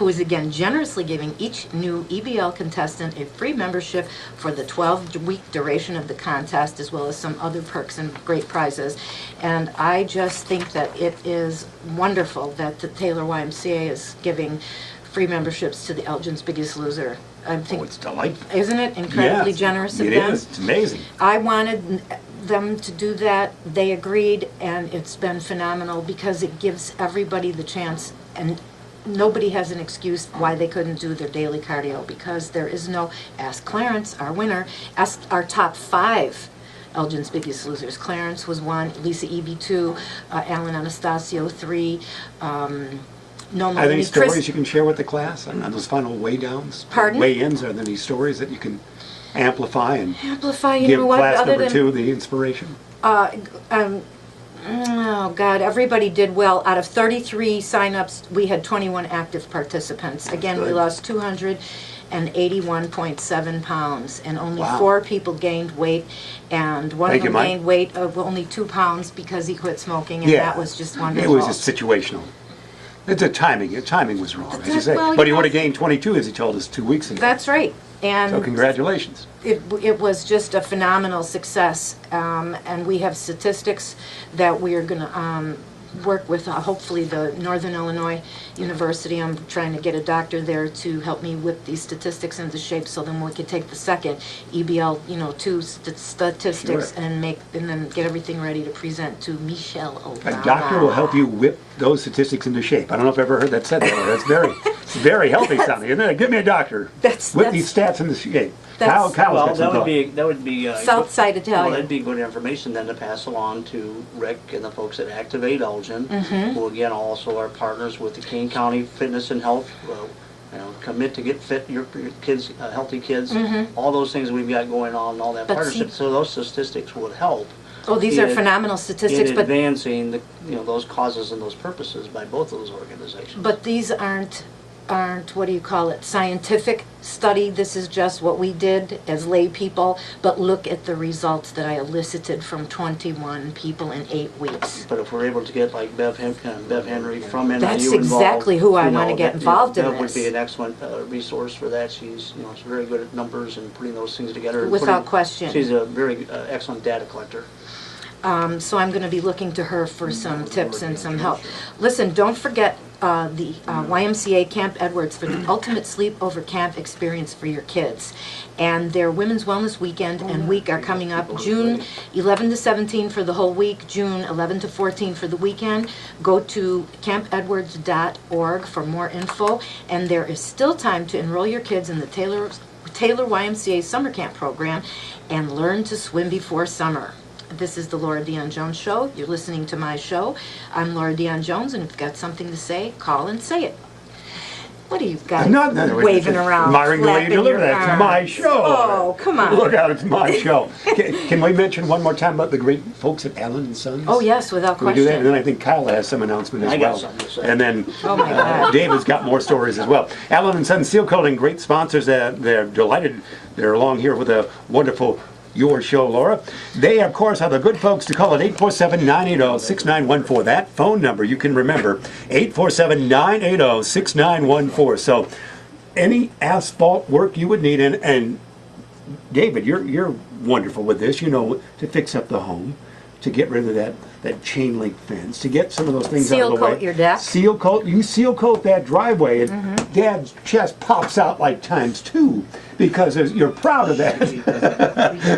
who is again generously giving each new EBL contestant a free membership for the 12-week duration of the contest, as well as some other perks and great prizes. And I just think that it is wonderful that the Taylor YMCA is giving free memberships to the Elgin's Biggest Loser. I think, it's delightful. Isn't it incredibly generous of them? It is. It's amazing. I wanted them to do that. They agreed, and it's been phenomenal because it gives everybody the chance, and nobody has an excuse why they couldn't do their daily cardio, because there is no, ask Clarence, our winner, ask our top 5 Elgin's Biggest Losers. Clarence was 1, Lisa Eby 2, Alan Anastasio 3, Are there any stories you can share with the class on those final weigh-downs? Pardon? Weigh-ins? Are there any stories that you can amplify and you give know what, class other number than, 2 the inspiration? Oh, God, everybody did well. Out of 33 signups, we had 21 active participants. Again, we Good. lost 281.7 pounds, and only Wow. 4 people gained weight, and one Thank of you, them Mike. gained weight of only 2 pounds because he quit smoking, and Yeah. that was just It wonderful. was just situational. It's a timing. The timing was wrong, as you say. Well, But he you would have know- gained 22, as he told us 2 weeks ago. That's right. And So congratulations. it was just a phenomenal success, and we have statistics that we are going to work with, hopefully, the Northern Illinois University. I'm trying to get a doctor there to help me whip these statistics into shape, so then we could take the second EBL, 2 statistics, Sure. and then get everything ready to present to Michelle Obama. A doctor will help you whip those statistics into shape. I don't know if I've ever heard that said that way. That's very healthy sounding, isn't it? Give me a doctor. Whip these stats into shape. Kyle's Well, got some thoughts. that would be Southside Well, Italian. that'd be good information then to pass along to Rick and the folks at Activate Elgin, Mm-hmm. who again also are partners with the Kane County Fitness and Health. Commit to get fit, your kids, healthy kids, all those things we've got going on, and all that But partnership. see- So those statistics would help Oh, these are in- phenomenal statistics, in but advancing those causes and those purposes by both of those organizations. these aren't, what do you call it, scientific study. This is just what we did as lay people, but look at the results that I elicited from 21 people in 8 weeks. But if we're able to get like Bev Henry from NIU That's involved, exactly who I want to get involved in Bev would this. be an excellent resource for that. She's she's very good at numbers and putting those things together. and Without putting- question. She's a very excellent data collector. So I'm going to be looking to her for some tips and some help. Listen, don't forget the YMCA Camp Edwards for the ultimate sleepover camp experience for your kids. And their Women's Wellness Weekend and Week are coming up June 11 to 17 for the whole week, June 11 to 14 for the weekend. Go to campedwards.org for more info. And there is still time to enroll your kids in the Taylor YMCA Summer Camp program and learn to swim before summer. This is the Laura Dion-Jones Show. You're listening to my show. I'm Laura Dion-Jones, and if you've got something to say, call and say it. What do you got waving around? Admiring the way you flapping deliver your that. It's arms? my show. Oh, come on. Look out, it's my show. Can we mention one more time about the great folks at Allen & Sons? Oh, yes, without Can we do that? And question. then I think Kyle has some announcement as I got well. something to say. And then Oh, my God. David's got more stories as well. Allen & Sons Seal Coating, great sponsors. They're delighted they're along here with a wonderful Your Show, Laura. They, of course, are the good folks to call at 847-980-6914. That phone number you can remember, 847-980-6914. So any asphalt work you would need, and David, you're wonderful with this, to fix up the home, to get rid of that chain link fence, to get some of those things out of the way. Seal coat your deck. Seal coat. You seal coat that driveway, and Dad's chest pops out like ×2 because you're proud of that.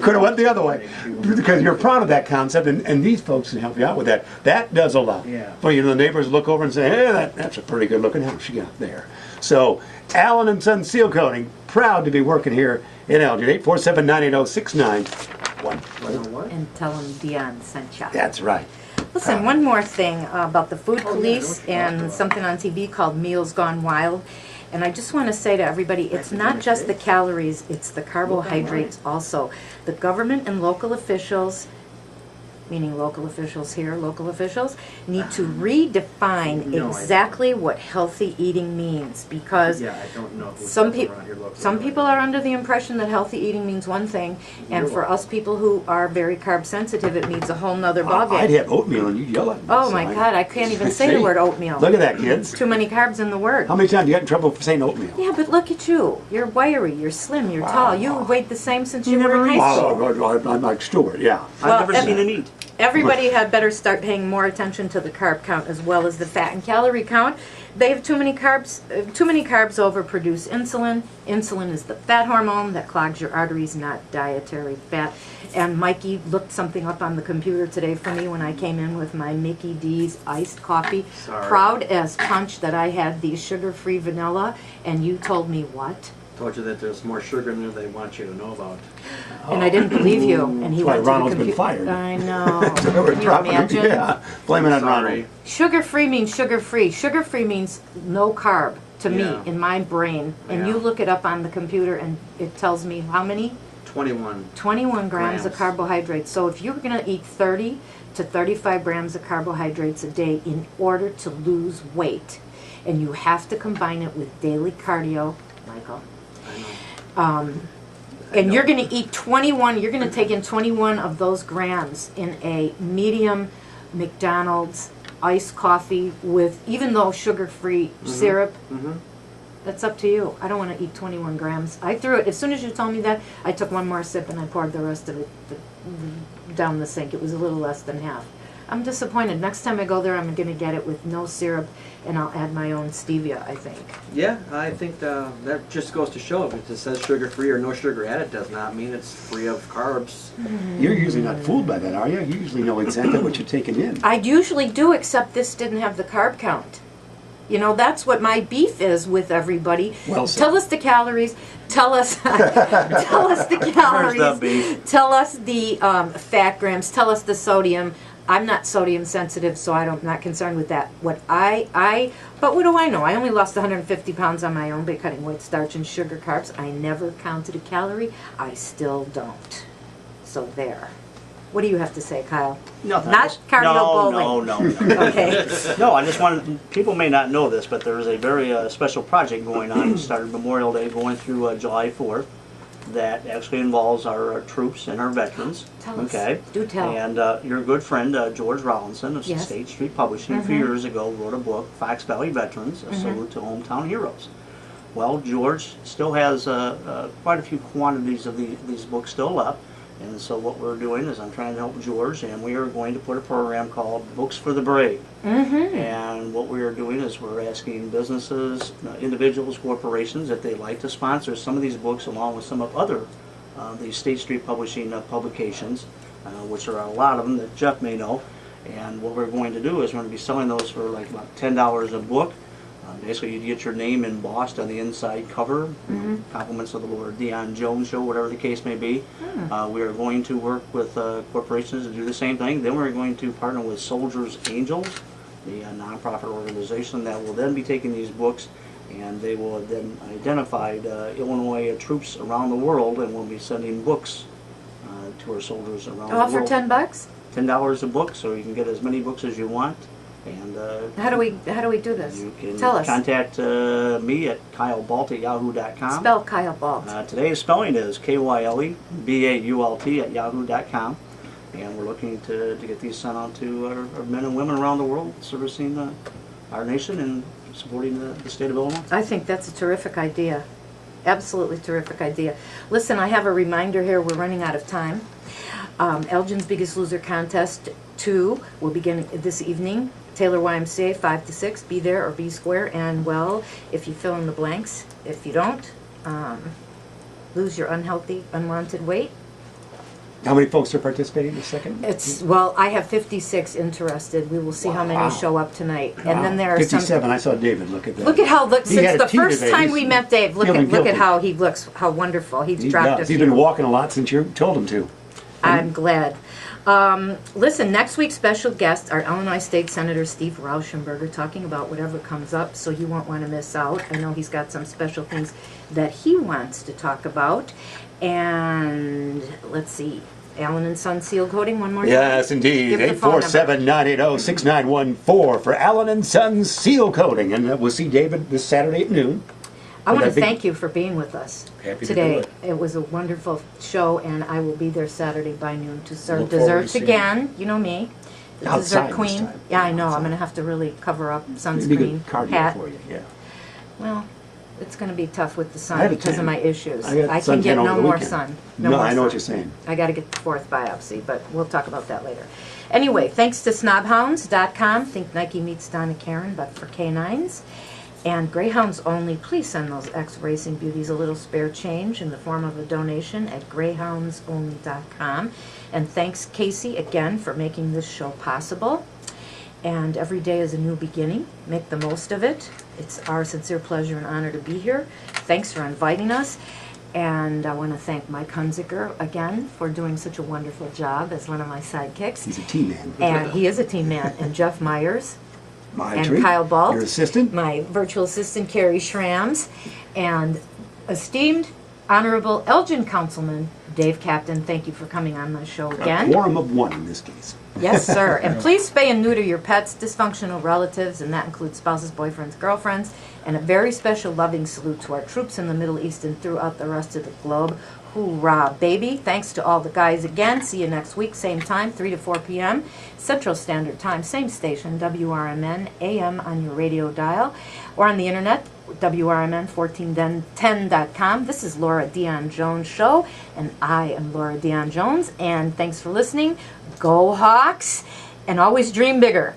Could have went the other way because you're proud of that concept, and these folks can help you out with that. That does a lot. Yeah. Well, the neighbors look over and say, "Hey, that's a pretty good looking house you got there." So, Allen & Sons Seal Coating, proud to be working here in Elgin. 847-980-6914. And tell them Dion sent you. That's right. Listen, one more thing about the food police and something on TV called Meals Gone Wild. And I just want to say to everybody, it's not just the calories, it's the carbohydrates also. The government and local officials meaning local officials here, local officials, need to redefine No, I exactly what healthy eating means, because Yeah, I don't know who some says people around here locally. some people are under the impression that healthy eating means one thing, and You're for wrong. us people who are very carb sensitive, it means a whole nother I'd ballgame. have oatmeal and you'd yell at me. Oh so my God, I can't even say the See? word oatmeal. Look at that, kids. Too many carbs in the word. How many times do you get in trouble for saying oatmeal? Yeah, but look at you. You're wiry, you're slim, you're tall. You weighed the same since you were in high Oh, school. I'm like Stuart, yeah. Well, I've never seen him eat. Everybody had better start paying more attention to the carb count as well as the fat and calorie count. They have too many carbs overproduce insulin. Insulin is the fat hormone that clogs your arteries, not dietary fat. And Mikey looked something up on the computer today for me when I came in with my Mickey D's iced coffee. Sorry. Proud as punch that I had the sugar-free vanilla, and you told me what? Told you that there's more sugar in there they want you to know about. And I didn't believe you. And he That's why went to Ronald's the been computer. fired. I know. We're Can you dropping him. imagine? Yeah, blame it on Sorry. Ronald. Sugar-free means sugar-free. Sugar-free means no carb to me Yeah. in my brain. And you Yeah. look it up on the computer and it tells me how many? 21. 21 grams of Grams. carbohydrates. So if you're going to eat 30 to 35 grams of carbohydrates a day in order to lose weight, and you have to combine it with daily cardio, Michael, I know. and you're going to eat 21, you're going to take in 21 of those grams in a medium McDonald's iced coffee with, even though sugar-free syrup, that's up to you. I don't want to eat 21 grams. I threw it, as soon as you told me that, I took one more sip and I poured the rest of it down the sink. It was a little less than half. I'm disappointed. Next time I go there, I'm going to get it with no syrup, and I'll add my own stevia, I think. Yeah, I think that just goes to show if it says sugar-free or no sugar added does not mean it's free of carbs. You're usually not fooled by that, are you? You usually know exactly what you're taking in. I usually do, except this didn't have the carb count. You know, that's what my beef is with everybody. Well said. Tell us the calories. Tell us, tell us the calories. Where's the beef? Tell us the fat grams. Tell us the sodium. I'm not sodium sensitive, so I'm not concerned with that. But what do I know? I only lost 150 pounds on my own by cutting white starch and sugar carbs. I never counted a calorie. I still don't. So there. What do you have to say, Kyle? Nothing. Not cardio bowling. No. Okay. No, I just wanted, people may not know this, but there is a very special project going on. It started Memorial Day going through July 4th that actually involves our troops and our veterans. Tell us. Okay. Do tell. And your good friend, George Rollinson of Yes. State Street Publishing, a few years ago wrote a book, Fox Valley Veterans, A Salute to Hometown Heroes. Well, George still has quite a few quantities of these books still up. And so what we're doing is I'm trying to help George, and we are going to put a program called Books for the Brave. And what we are doing is we're asking businesses, individuals, corporations, if they'd like to sponsor some of these books along with some of other the State Street Publishing publications, which are a lot of them that Jeff may know. And what we're going to do is we're going to be selling those for like about $10 a book. Basically, you'd get your name embossed on the inside cover, compliments of the Lord Dion-Jones show, whatever the case may be. We are going to work with corporations to do the same thing. Then we're going to partner with Soldiers Angels, the nonprofit organization that will then be taking these books, and they will then identify Illinois troops around the world, and we'll be sending books to our soldiers around the Oh, world. for $10? $10 a book, so you can get as many books as you want. And How do we do this? you can Tell us. contact me at kylebalt@yahoo.com. Spell Kyle Balt. Today's spelling is KYLEBAULT@yahoo.com. And we're looking to get these sent out to our men and women around the world servicing our nation and supporting the state of Illinois. I think that's a terrific idea. Absolutely terrific idea. Listen, I have a reminder here. We're running out of time. Elgin's Biggest Loser Contest 2 will begin this evening. Taylor YMCA, 5 to 6. Be there or be square. And, well, if you fill in the blanks, if you don't, lose your unhealthy, unwanted weight. How many folks are participating this second? Well, I have 56 interested. We will see how many Wow. show up tonight. And then there are 57. some. I saw David. Look at that. Look at how He since had a the teeter first there. time He's we met Dave, look feeling at guilty. how he looks, how wonderful. He's He dropped does. a few. He's been walking a lot since you told him to. I'm glad. Listen, next week's special guest, our Illinois State Senator Steve Rauschenberger, talking about whatever comes up, so you won't want to miss out. I know he's got some special things that he wants to talk about. And let's see. Allen & Son seal coating one more time? Yes, indeed. Give the phone number. 847-980-6914 for Allen & Sons Seal Coating. And we'll see David this Saturday at noon. I want to That'd be- thank you for being with us Happy to today. do It was a wonderful show, and I will be there Saturday by noon to serve Look forward to desserts seeing again. You know me, the Outside dessert this queen. time. Yeah, I know. I'm Outside. going to have to really cover up Maybe sunscreen, good cardio hat. for you, yeah. Well, it's going to be tough with the I sun had a because of tan. my issues. I got I sun can get tan over no the more weekend. sun. No, more I know what sun. you're saying. I got to get the 4th biopsy, but we'll talk about that later. Anyway, thanks to snobhounds.com. Think Nike meets Donna Karen, but for canines. And Greyhounds only, please send those ex-racing beauties a little spare change in the form of a donation at greyhoundsonly.com. And thanks, Casey, again for making this show possible. And every day is a new beginning. Make the most of it. It's our sincere pleasure and honor to be here. Thanks for inviting us. And I want to thank Mike Hunziker again for doing such a wonderful job as one of my sidekicks. He's a team man. And he is a team man. And Jeff Myers. My And treat. Kyle Balt, Your assistant. my virtual assistant Carrie Schrams, and esteemed Honorable Elgin Councilman Dave Captain. Thank you for coming on my show A again. quorum of one in this case. Yes, sir. And please spay and neuter your pets, dysfunctional relatives, and that includes spouses, boyfriends, girlfriends. And a very special loving salute to our troops in the Middle East and throughout the rest of the globe. Hoorah, baby. Thanks to all the guys again. See you next week, same time, 3 to 4 p.m. Central Standard Time, same station, WRMN, AM on your radio dial, or on the internet, WRMN1410.com. This is Laura Dion-Jones Show, and I am Laura Dion-Jones, and thanks for listening. Go Hawks, and always dream bigger.